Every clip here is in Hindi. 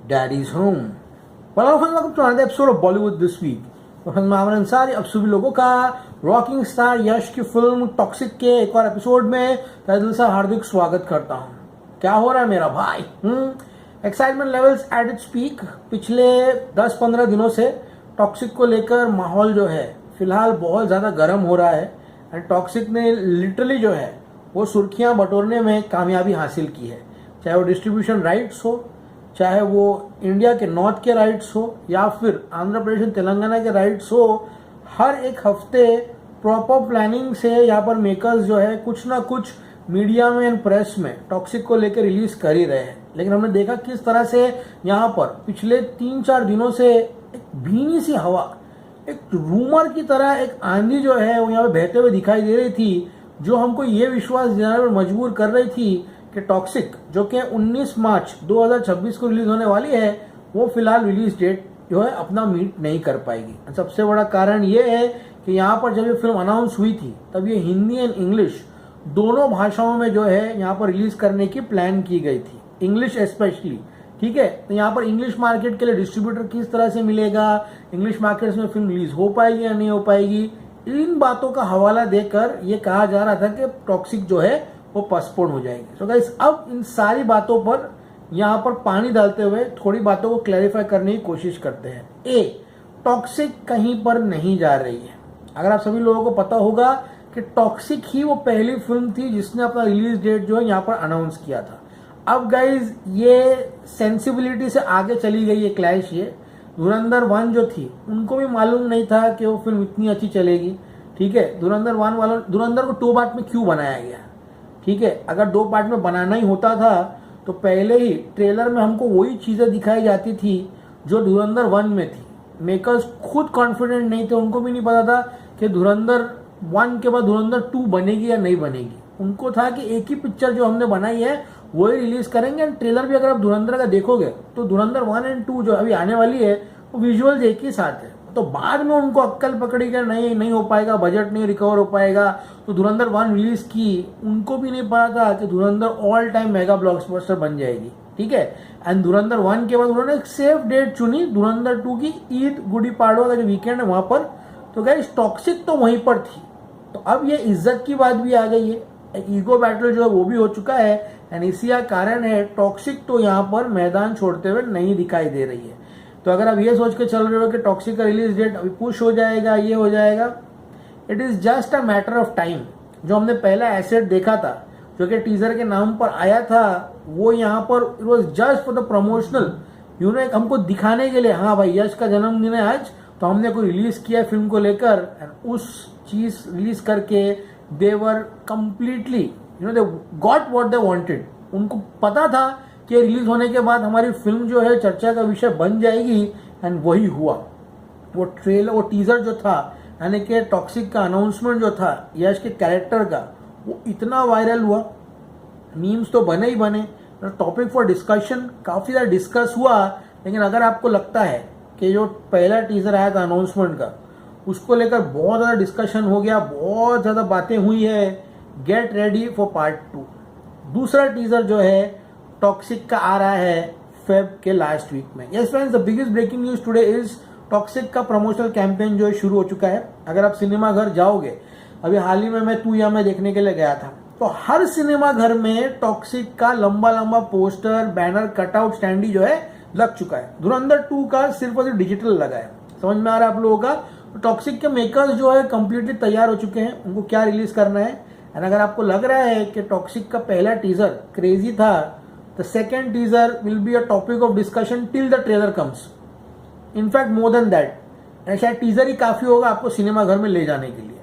Daddy's Home। Welcome to another episode of Bollywood this week. मैं आमन अंसारी अब सभी लोगों का रॉकिंग स्टार यश की फिल्म टॉक्सिक के एक और एपिसोड में तहे दिल से हार्दिक स्वागत करता हूँ। क्या हो रहा है मेरा भाई? Excitement levels at its peak. पिछले 10-15 दिनों से टॉक्सिक को लेकर माहौल जो है फिलहाल बहुत ज़्यादा गर्म हो रहा है एंड टॉक्सिक ने लिटरली जो है वो सुर्खियां बटोरने में कामयाबी हासिल की है। चाहे वो डिस्ट्रीब्यूशन राइट्स हो, चाहे वो इंडिया के नॉर्थ के राइट्स हो या फिर आंध्र प्रदेश और तेलंगाना के राइट्स हो, हर एक हफ्ते प्रॉपर प्लानिंग से यहाँ पर मेकर्स जो है कुछ ना कुछ मीडिया में एंड प्रेस में टॉक्सिक को लेकर रिलीज कर ही रहे हैं। लेकिन हमने देखा किस तरह से यहाँ पर पिछले 3-4 दिनों से एक भीनी सी हवा, एक रूमर की तरह एक आंधी जो है वो यहाँ पे बहते हुए दिखाई दे रही थी, जो हमको ये विश्वास दिलाने पर मजबूर कर रही थी कि टॉक्सिक जो कि 19 मार्च 2026 को रिलीज होने वाली है वो फिलहाल रिलीज डेट जो है अपना मीट नहीं कर पाएगी। सबसे बड़ा कारण ये है कि यहाँ पर जब ये फिल्म अनाउंस हुई थी तब ये हिंदी एंड इंग्लिश दोनों भाषाओं में जो है यहाँ पर रिलीज करने की प्लान की गई थी, इंग्लिश स्पेशली। ठीक है, तो यहाँ पर इंग्लिश मार्केट के लिए डिस्ट्रीब्यूटर किस तरह से मिलेगा, इंग्लिश मार्केट में फिल्म रिलीज हो पाएगी या नहीं हो पाएगी, इन बातों का हवाला देकर ये कहा जा रहा था कि टॉक्सिक जो है वो पोस्टपोन हो जाएगी। सो गाइस, अब इन सारी बातों पर यहाँ पर पानी डालते हुए थोड़ी बातों को क्लैरिफाई करने की कोशिश करते हैं। ए, टॉक्सिक कहीं पर नहीं जा रही है। अगर आप सभी लोगों को पता होगा कि टॉक्सिक ही वो पहली फिल्म थी जिसने अपना रिलीज डेट जो है यहाँ पर अनाउंस किया था। अब गाइज ये सेंसिबिलिटी से आगे चली गई है क्लैश। ये धुरंधर 1 जो थी उनको भी मालूम नहीं था कि वो फिल्म इतनी अच्छी चलेगी। ठीक है, धुरंधर 1 वालों धुरंधर को 2 पार्ट में क्यों बनाया गया? ठीक है, अगर 2 पार्ट में बनाना ही होता था तो पहले ही ट्रेलर में हमको वही चीजें दिखाई जाती थी जो धुरंधर 1 में थी। मेकर्स खुद कॉन्फिडेंट नहीं थे, उनको भी नहीं पता था कि धुरंधर 1 के बाद धुरंधर 2 बनेगी या नहीं बनेगी। उनको था कि एक ही पिक्चर जो हमने बनाई है वही रिलीज करेंगे। एंड ट्रेलर भी अगर आप धुरंधर का देखोगे तो धुरंधर 1 एंड 2 जो अभी आने वाली है वो विजुअल्स एक ही साथ है। तो बाद में उनको अक्कल पकड़ी कि नहीं हो पाएगा, बजट नहीं रिकवर हो पाएगा, तो धुरंधर 1 रिलीज की। उनको भी नहीं पता था कि धुरंधर ऑल टाइम मेगा ब्लॉकबस्टर बन जाएगी। ठीक है, एंड धुरंधर 1 के बाद उन्होंने एक सेफ डेट चुनी धुरंधर 2 की, ईद गुड़ी पाड़वा का जो वीकेंड है वहां पर। तो गाइस टॉक्सिक तो वहीं पर थी। तो अब ये इज्जत की बात भी आ गई है, एक ईगो बैटल जो है वो भी हो चुका है एंड इसी का कारण है टॉक्सिक तो यहाँ पर मैदान छोड़ते हुए नहीं दिखाई दे रही है। तो अगर आप ये सोच के चल रहे हो कि टॉक्सिक का रिलीज डेट अभी पुश हो जाएगा, ये हो जाएगा, it is just a matter of time. जो हमने पहला एसेट देखा था जो कि टीजर के नाम पर आया था वो यहाँ पर it was just for the promotional, हमको दिखाने के लिए हाँ भाई यश का जन्मदिन है आज तो हमने कोई रिलीज किया फिल्म को लेकर। एंड उस चीज रिलीज करके they were completely they got what they wanted. उनको पता था कि रिलीज होने के बाद हमारी फिल्म जो है चर्चा का विषय बन जाएगी एंड वही हुआ। वो ट्रेलर, वो टीजर जो था यानी कि टॉक्सिक का अनाउंसमेंट जो था यश के कैरेक्टर का, वो इतना वायरल हुआ, मीम्स तो बने ही बने, टॉपिक फॉर डिस्कशन काफी ज्यादा डिस्कस हुआ। लेकिन अगर आपको लगता है कि जो पहला टीजर आया था अनाउंसमेंट का उसको लेकर बहुत ज्यादा डिस्कशन हो गया, बहुत ज्यादा बातें हुई है, गेट रेडी फॉर पार्ट 2। दूसरा टीजर जो है टॉक्सिक का आ रहा है फेब के लास्ट वीक में। Yes friends, the biggest breaking news today is Toxic का प्रमोशनल कैंपेन जो है शुरू हो चुका है। अगर आप सिनेमा घर जाओगे, अभी हाल ही में मैं तू या मैं देखने के लिए गया था, तो हर सिनेमा घर में टॉक्सिक का लंबा लंबा पोस्टर, बैनर, कटआउट, स्टैंडी जो है लग चुका है। धुरंधर 2 का सिर्फ और सिर्फ डिजिटल लगा है। समझ में आ रहा है आप लोगों का? तो टॉक्सिक के मेकर्स जो है कंप्लीटली तैयार हो चुके हैं, उनको क्या रिलीज करना है। एंड अगर आपको लग रहा है कि टॉक्सिक का पहला टीजर क्रेजी था, the second teaser will be a topic of discussion till the trailer comes, in fact more than that. शायद टीजर ही काफी होगा आपको सिनेमा घर में ले जाने के लिए।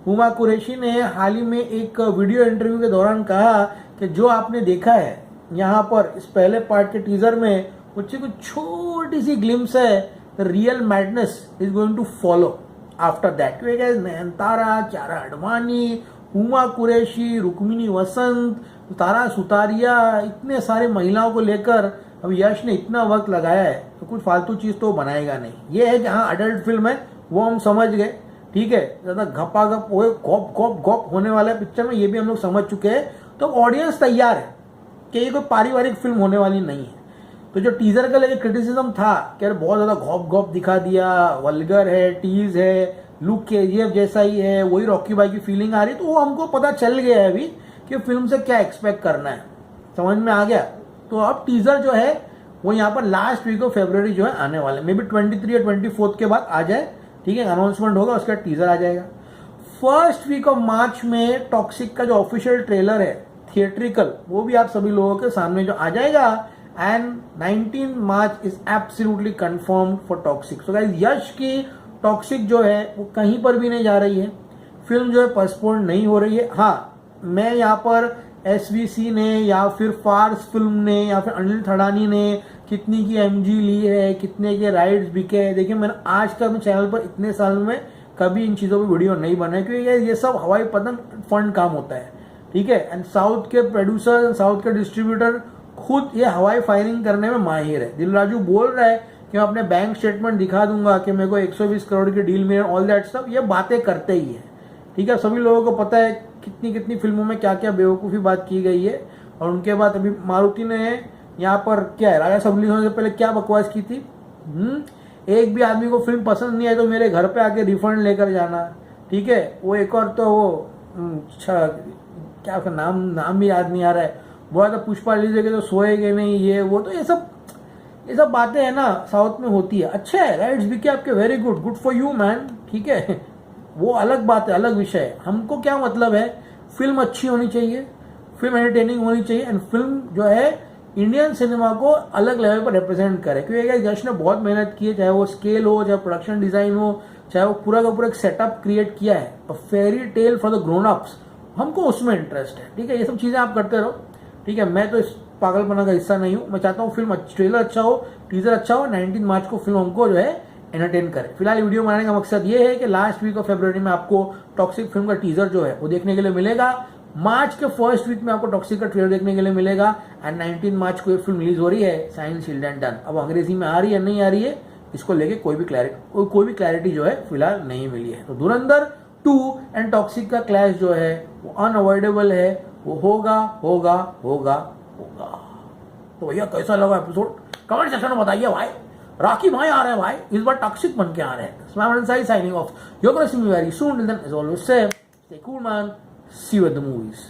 हुमा कुरैशी ने हाल ही में एक वीडियो इंटरव्यू के दौरान कहा कि जो आपने देखा है यहाँ पर इस पहले पार्ट के टीजर में कुछ छोटी सी ग्लिम्स है, the real madness is going to follow after that. Nayanthara, Kiara Advani, Huma Qureshi, Rukmini वसंत, तारा सुतारिया, इतने सारे महिलाओं को लेकर अब यश ने इतना वक्त लगाया है तो कुछ फालतू चीज तो बनाएगा नहीं। ये है कि हाँ अडल्ट फिल्म है वो हम समझ गए। ठीक है, ज्यादा घपाघप गॉप गॉप गॉप होने वाला पिक्चर में ये भी हम लोग समझ चुके हैं। तो ऑडियंस तैयार है कि ये कोई पारिवारिक फिल्म होने वाली नहीं है। तो जो टीजर का लेके क्रिटिसिज्म था कि यार बहुत ज्यादा घोप घोप दिखा दिया, वल्गर है, टीज है, लुक केजीएफ जैसा ही है, वही रॉकी भाई की फीलिंग आ रही, तो वो हमको पता चल गया है अभी कि फिल्म से क्या एक्सपेक्ट करना है, समझ में आ गया। तो अब टीजर जो है वो यहाँ पर लास्ट वीक ऑफ फरवरी जो है आने वाले, मे बी 23 या 24 के बाद आ जाए, ठीक है, अनाउंसमेंट होगा, उसके बाद टीजर आ जाएगा। फर्स्ट वीक ऑफ मार्च में टॉक्सिक का जो ऑफिशियल ट्रेलर है थिएट्रिकल, वो भी आप सभी लोगों के सामने जो आ जाएगा, and 19 March is absolutely confirm for Toxic. So guys, Yash की टॉक्सिक जो है वो कहीं पर भी नहीं जा रही है, फिल्म जो है पोस्टपोन नहीं हो रही है। हाँ, मैं यहाँ पर एसवीसी ने या फिर फार्स फिल्म ने या फिर अनिल थड़ानी ने कितनी की एमजी ली है, कितने के राइट्स बिके हैं, देखिए मैंने आज तक अपने चैनल पर इतने साल में कभी इन चीज़ों पर वीडियो नहीं बनाया, क्योंकि ये सब हवाई पतंग फंड काम होता है, ठीक है। एंड साउथ के प्रोड्यूसर, साउथ के डिस्ट्रीब्यूटर खुद ये हवाई फायरिंग करने में माहिर है। दिल राजू बोल रहा है कि मैं अपने बैंक स्टेटमेंट दिखा दूंगा कि मेरे को 120 करोड़ की डील में, ऑल दैट सब, ये बातें करते ही है, ठीक है। सभी लोगों को पता है कितनी कितनी फिल्मों में क्या क्या बेवकूफ़ी बात की गई है। और उनके बाद अभी मारुति ने यहाँ पर क्या है, राजा सबली होने से पहले क्या बकवास की थी, एक भी आदमी को फिल्म पसंद नहीं आई तो मेरे घर पे आके रिफंड लेकर जाना, ठीक है। वो एक और तो वो क्या उसका नाम भी याद नहीं आ रहा है, वो तो पुष्पा लीजिएगा तो सोएगे नहीं, ये वो, तो ये सब बातें है ना साउथ में होती है। अच्छा है, राइट्स भी क्या आपके, very good, good for you man, ठीक है, वो अलग बात है, अलग विषय है। हमको क्या मतलब है, फिल्म अच्छी होनी चाहिए, फिल्म एंटरटेनिंग होनी चाहिए, एंड फिल्म जो है इंडियन सिनेमा को अलग लेवल पर रिप्रेजेंट करे, क्योंकि यश ने बहुत मेहनत की है, चाहे वो स्केल हो, चाहे प्रोडक्शन डिजाइन हो, चाहे वो पूरा का पूरा एक सेटअप क्रिएट किया है, a fairy tale for the grown ups, हमको उसमें इंटरेस्ट है, ठीक है। ये सब चीजें आप करते रहो, ठीक है। मैं तो इस पागलपना का हिस्सा नहीं हूं, मैं चाहता हूँ फिल्म ट्रेलर अच्छा हो, टीजर अच्छा हो, 19 मार्च को फिल्म हमको जो है एंटरटेन करे। फिलहाल वीडियो बनाने का मकसद ये है कि लास्ट वीक ऑफ फरवरी में आपको टॉक्सिक फिल्म का टीजर जो है वो देखने के लिए मिलेगा, मार्च के फर्स्ट वीक में आपको टॉक्सिक का ट्रेलर देखने के लिए मिलेगा, एंड 19 मार्च को ये फिल्म रिलीज हो रही है, साइन शील्ड एंड डन। अब अंग्रेजी में आ रही है नहीं आ रही है, इसको लेके कोई भी क्लैरिटी जो है फिलहाल नहीं मिली है। तो धुरंधर 2 एंड टॉक्सिक का क्लैश जो है वो अनअवॉइडेबल है, वो होगा होगा होगा होगा। तो भैया कैसा लगा एपिसोड, कमेंट सेक्शन में बताइए भाई। राखी भाई आ रहे हैं भाई, इस बार टॉक्सिक बन के आ रहे हैं। Signing off, you're gonna see me very soon. Till then, as always say, stay cool man, see you at the movies.